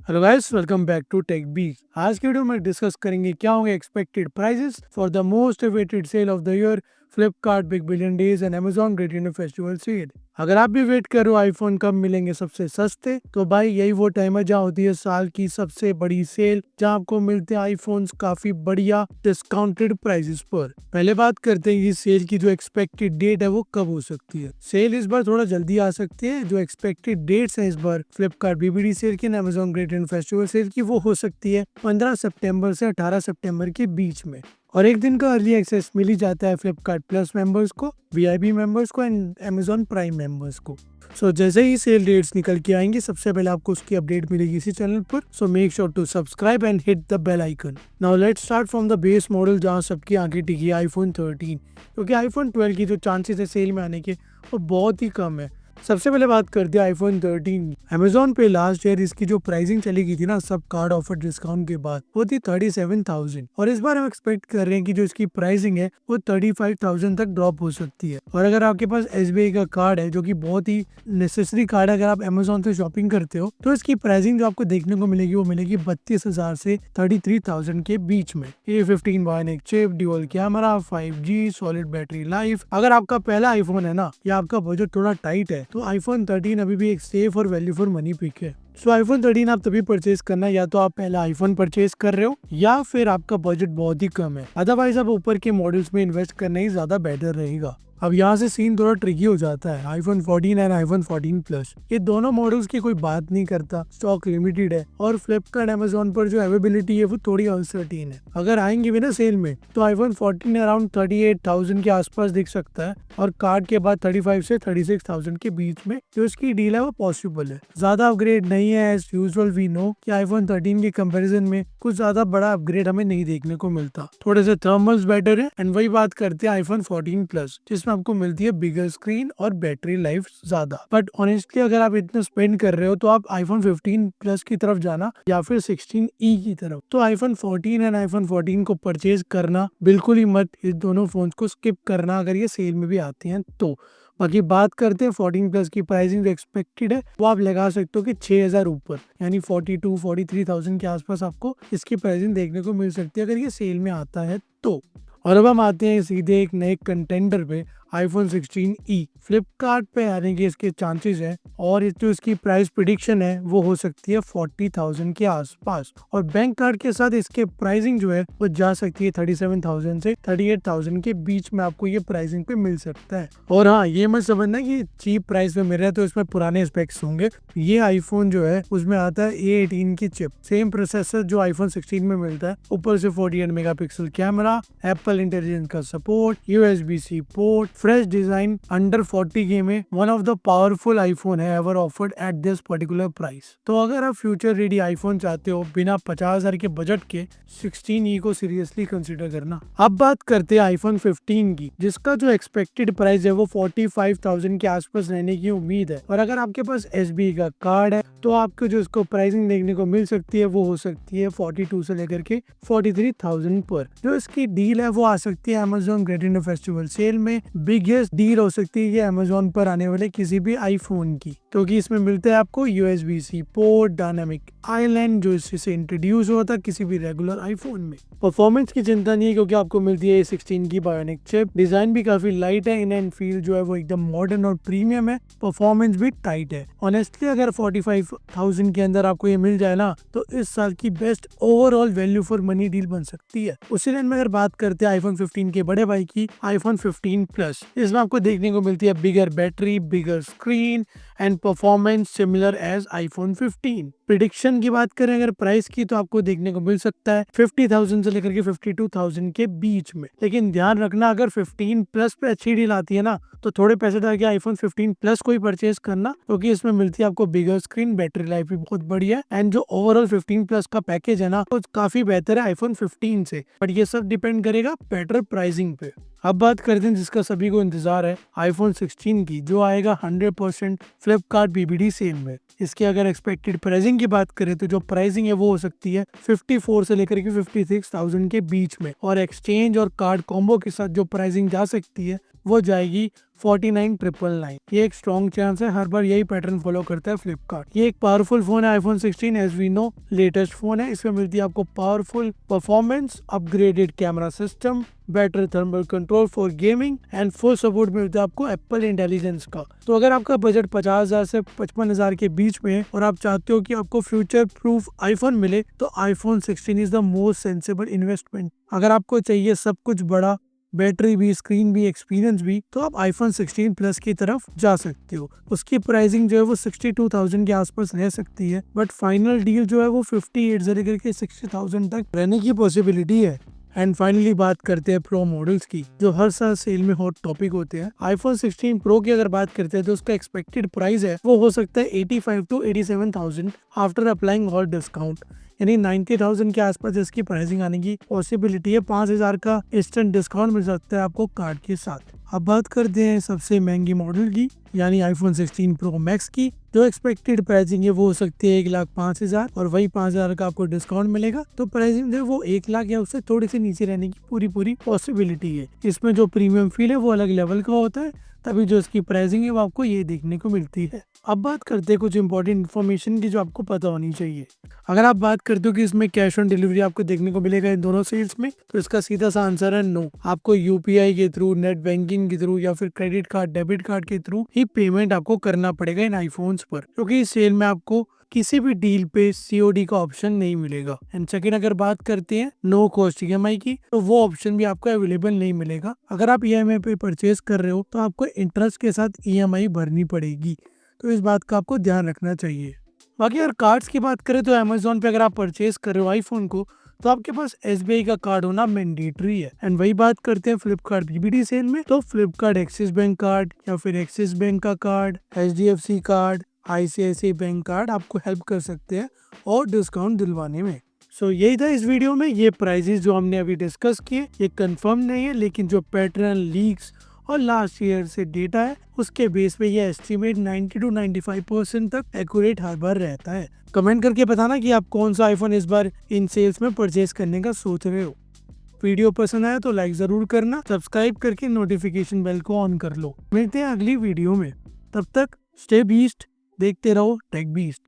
Hello guys, welcome back to Tech Beez. आज की video में डिस्कस करेंगे क्या होंगे expected prices for the most awaited sale of the year, Flipkart Big Billion Days and Amazon Great Indian Festival sale. अगर आप भी wait कर रहे हो आईफोन कब मिलेंगे सबसे सस्ते, तो भाई यही वो टाइम है जहाँ होती है साल की सबसे बड़ी सेल, जहाँ आपको मिलते हैं आईफोन्स काफी बढ़िया डिस्काउंटेड प्राइसेस पर। पहले बात करते हैं कि सेल की जो एक्सपेक्टेड डेट है वो कब हो सकती है। सेल इस बार थोड़ा जल्दी आ सकती है। जो एक्सपेक्टेड डेट्स है इस बार फ्लिपकार्ट बीबीडी सेल की, Amazon Great Indian Festival sale की, वो हो सकती है 15 सितंबर से 18 सितंबर के बीच में। और एक दिन का अर्ली एक्सेस मिल ही जाता है फ्लिपकार्ट प्लस मेंबर्स को, वीआईपी मेंबर्स को एंड अमेजॉन प्राइम मेंबर्स को। सो जैसे ही सेल डेट्स निकल के आएंगे सबसे पहले आपको उसकी अपडेट मिलेगी इसी चैनल पर। So make sure to subscribe and hit the bell icon. Now let's start from the base model, जहां सबकी आंखें टिकी है आईफोन 13, क्योंकि आईफोन 12 की जो चांसेस है सेल में आने के वो बहुत ही कम है। सबसे पहले बात करते हैं आईफोन 13। अमेजोन पे लास्ट ईयर इसकी जो प्राइसिंग चली गई थी ना, सब कार्ड ऑफर डिस्काउंट के बाद, वो थी 37,000। और इस बार हम एक्सपेक्ट कर रहे हैं कि जो इसकी प्राइसिंग है वो 35,000 तक ड्रॉप हो सकती है। और अगर आपके पास एसबीआई का कार्ड है, जो कि बहुत ही नेसेसरी कार्ड है अगर आप अमेजोन से शॉपिंग करते हो, तो इसकी प्राइसिंग जो आपको देखने को मिलेगी वो मिलेगी 32,000 से 33,000 के बीच में। A15 bionic chip, dual camera, 5G, solid battery life. अगर आपका पहला आईफोन है ना, या आपका बजट थोड़ा टाइट है, तो आईफोन 13 अभी भी एक सेफ और वैल्यू फॉर मनी पिक है। सो आईफोन 13 आप तभी परचेज करना, या तो आप पहला आईफोन परचेज कर रहे हो या फिर आपका बजट बहुत ही कम है। अदरवाइज आप ऊपर के मॉडल्स में इन्वेस्ट करना ही ज्यादा बेटर रहेगा। अब यहाँ से सीन थोड़ा ट्रिकी हो जाता है। आईफोन 14 एंड आईफोन 14 प्लस, ये दोनों मॉडल्स की कोई बात नहीं करता, स्टॉक लिमिटेड है और फ्लिपकार्ट अमेजोन पर जो अवेलेबिलिटी है वो थोड़ी अनसर्टेन है। अगर आएंगे भी ना सेल में, तो आईफोन 14 अराउंड 38,000 के आसपास दिख सकता है, और कार्ड के बाद 35 से 36,000 के बीच में जो इसकी डील है वो पॉसिबल है। ज्यादा अपग्रेड नहीं है। एज यूजुअल वी नो कि आईफोन 13 के कंपैरिजन में कुछ ज्यादा बड़ा अपग्रेड हमें नहीं देखने को मिलता। थोड़े से थर्मल्स बेटर है। एंड वही बात करते हैं आईफोन 14 प्लस, जिसमें आपको मिलती है बिगर स्क्रीन और बैटरी लाइफ ज्यादा। बट ऑनेस्टली अगर आप इतना स्पेंड कर रहे हो तो आप आईफोन 15 प्लस की तरफ जाना या फिर 16E की तरफ। तो आईफोन 14 एंड आईफोन 14 को परचेज करना बिल्कुल ही मत, इस दोनों फोन को स्किप करना अगर ये सेल में भी आती हैं तो। बाकी बात करते हैं 14 प्लस की प्राइसिंग जो एक्सपेक्टेड है, वो आप लगा सकते हो कि 6,000 ऊपर, यानी 42-43,000 के आसपास आपको इसकी प्राइसिंग देखने को मिल सकती है अगर ये सेल में आता है तो। और अब हम आते हैं सीधे एक नए कंटेंडर पे, आईफोन 16E। फ्लिपकार्ट पे आने के इसके चांसेस है, और जो इसकी प्राइस प्रिडिक्शन है वो हो सकती है 40,000 के आसपास। और बैंक कार्ड के साथ इसके प्राइसिंग जो है वो जा सकती है 37,000 से 38,000 के बीच में, आपको ये प्राइसिंग पे मिल सकता है। और हाँ, ये मत समझना कि चीप प्राइस में मिल रहा है तो इसमें पुराने स्पेक्स होंगे। ये आईफोन जो है उसमें आता है A18 की चिप, सेम प्रोसेसर जो आईफोन 16 में मिलता है, ऊपर से 48 मेगापिक्सल कैमरा, एप्पल इंटेलिजेंस का support, USB-C port, fresh design, under 40K में one of the powerful iPhone है ever offered at this particular price. तो अगर आप फ्यूचर रेडी आईफोन चाहते हो बिना 50,000 के बजट के, 16E को सीरियसली कंसिडर करना। अब बात करते हैं आईफोन 15 की, जिसका जो एक्सपेक्टेड प्राइस है वो 45,000 के आसपास रहने की उम्मीद है। और अगर आपके पास SBI का कार्ड है तो आपको जो इसको प्राइसिंग देखने को मिल सकती है वो हो सकती है 42 से लेकर के 43,000 पर। जो इसकी डील है वो आ सकती है Amazon Great Indian Festival sale में। बिगेस्ट डील हो सकती है ये अमेजॉन पर आने वाले किसी भी आईफोन की, क्योंकि इसमें मिलता है आपको USB-C पोर्ट, डायनामिक आइलैंड जो इससे इंट्रोड्यूस हुआ था किसी भी रेगुलर आईफोन में। परफॉर्मेंस की चिंता नहीं है, क्योंकि आपको मिलती है A16 की बायोनिक चिप। डिजाइन भी काफी लाइट है, इन एंड फील जो है वो एकदम मॉडर्न और प्रीमियम है। परफॉर्मेंस भी टाइट है। ऑनेस्टली अगर 45,000 के अंदर आपको ये मिल जाए ना, तो इस साल की best overall value for money deal बन सकती है। उसी लाइन में अगर बात करते हैं आईफोन 15 के बड़े भाई की, आईफोन 15 प्लस, इसमें आपको देखने को मिलती है bigger battery, bigger screen and performance similar as iPhone 15। Prediction की बात करें अगर प्राइस की, तो आपको देखने को मिल सकता है 50,000 से लेकर के 52,000 के बीच में। लेकिन ध्यान रखना, अगर 15 प्लस पे अच्छी डील आती है ना, तो थोड़े पैसे डाल के आईफोन 15 प्लस को ही परचेज करना, क्योंकि इसमें मिलती है आपको बिगर स्क्रीन, बैटरी लाइफ भी बहुत बढ़िया है, एंड जो ओवरऑल 15 प्लस का पैकेज है ना, वो काफी बेहतर है आईफोन 15 से। बट ये सब डिपेंड करेगा बेटर प्राइसिंग पे। अब बात करते हैं जिसका सभी को इंतजार है, आईफोन 16 की, जो आएगा 100% फ्लिपकार्ट बीबीडी सेल में। इसके अगर एक्सपेक्टेड प्राइसिंग की बात करें तो जो प्राइसिंग है वो हो सकती है 54 से लेकर के 56,000 के बीच में, और एक्सचेंज और कार्ड कॉम्बो के साथ जो प्राइसिंग जा सकती है वो जाएगी 49,999। ये एक स्ट्रॉन्ग चांस है, हर बार यही पैटर्न फॉलो करता है फ्लिपकार्ट। ये एक पावरफुल फोन है iPhone 16, as we know latest phone है। इसमें मिलती है आपको powerful performance, upgraded camera system, better thermal control for gaming and full support मिलता है आपको एप्पल इंटेलिजेंस का। तो अगर आपका बजट 50,000 से 55,000 के बीच में है और आप चाहते हो कि आपको फ्यूचर प्रूफ आईफोन मिले, तो iPhone 16 is the most sensible investment. अगर आपको चाहिए सब कुछ बड़ा, बैटरी भी, स्क्रीन भी, एक्सपीरियंस भी, तो आप आईफोन 16 प्लस की तरफ जा सकते हो। उसकी प्राइसिंग जो है वो 62,000 के आसपास रह सकती है, बट फाइनल डील जो है वो 58 से लेकर के 60,000 तक रहने की पॉसिबिलिटी है। एंड फाइनली बात करते हैं प्रो मॉडल्स की, जो हर साल सेल में हॉट टॉपिक होते हैं। आईफोन 16 प्रो की अगर बात करते हैं तो उसका एक्सपेक्टेड प्राइस है वो हो सकता है 85 to 87,000 after applying all discount, यानी 90,000 के आसपास इसकी प्राइसिंग आने की पॉसिबिलिटी है। 5,000 का इंस्टेंट डिस्काउंट मिल सकता है आपको कार्ड के साथ। अब बात करते हैं सबसे महंगी मॉडल की, यानी आईफोन 16 प्रो मैक्स की। जो एक्सपेक्टेड प्राइसिंग है वो हो सकती है 1,05,000 और वही 5,000 का आपको डिस्काउंट मिलेगा, तो प्राइसिंग जो है वो 1,00,000 या उससे थोड़ी सी नीचे रहने की पूरी पॉसिबिलिटी है। इसमें जो प्रीमियम फील है वो अलग लेवल का होता है, तभी जो इसकी प्राइसिंग है वो आपको ये देखने को मिलती है। अब बात करते हैं कुछ इंपॉर्टेंट इन्फॉर्मेशन की जो आपको पता होनी चाहिए। अगर आप बात करते हो कि इसमें कैश ऑन डिलीवरी आपको देखने को मिलेगा इन दोनों सेल्स में, तो इसका सीधा सा आंसर है नो। आपको यूपीआई के थ्रू, नेट बैंकिंग के थ्रू या फिर क्रेडिट कार्ड, डेबिट कार्ड के थ्रू ही पेमेंट आपको करना पड़ेगा इन आईफोन्स पर, क्योंकि इस सेल में आपको किसी भी डील पे सीओडी का ऑप्शन नहीं मिलेगा। एंड सेकंड, अगर बात करते हैं नो कॉस्ट ईएमआई की, तो वो ऑप्शन भी आपको अवेलेबल नहीं मिलेगा। अगर आप ईएमआई पे परचेज कर रहे हो तो आपको इंटरेस्ट के साथ ईएमआई भरनी पड़ेगी, तो इस बात का आपको ध्यान रखना चाहिए। बाकी अगर कार्ड्स की बात करें तो अमेजोन पे अगर आप परचेज कर रहे हो आईफोन को, तो आपके पास एसबीआई का कार्ड होना मैंडेटरी है। एंड वही बात करते हैं फ्लिपकार्ट बीबीडी सेल में, तो फ्लिपकार्ट एक्सिस बैंक कार्ड या फिर एक्सिस बैंक का card, HDFC card, ICICI bank card आपको हेल्प कर सकते हैं और डिस्काउंट दिलवाने में। सो यही था इस वीडियो में। ये प्राइजेस जो हमने अभी डिस्कस किए ये कंफर्म नहीं है, लेकिन जो पैटर्न, लीक्स और लास्ट ईयर से डेटा है उसके बेस पे ये एस्टिमेट 90 to 95% तक एक्यूरेट हर बार रहता है। कमेंट करके बताना कि आप कौन सा आईफोन इस बार इन सेल्स में परचेज करने का सोच रहे हो। वीडियो पसंद आया तो लाइक जरूर करना, सब्सक्राइब करके नोटिफिकेशन बेल को ऑन कर लो। मिलते हैं अगली वीडियो में, तब तक स्टे बीस्ट, देखते रहो टेक बीस्ट।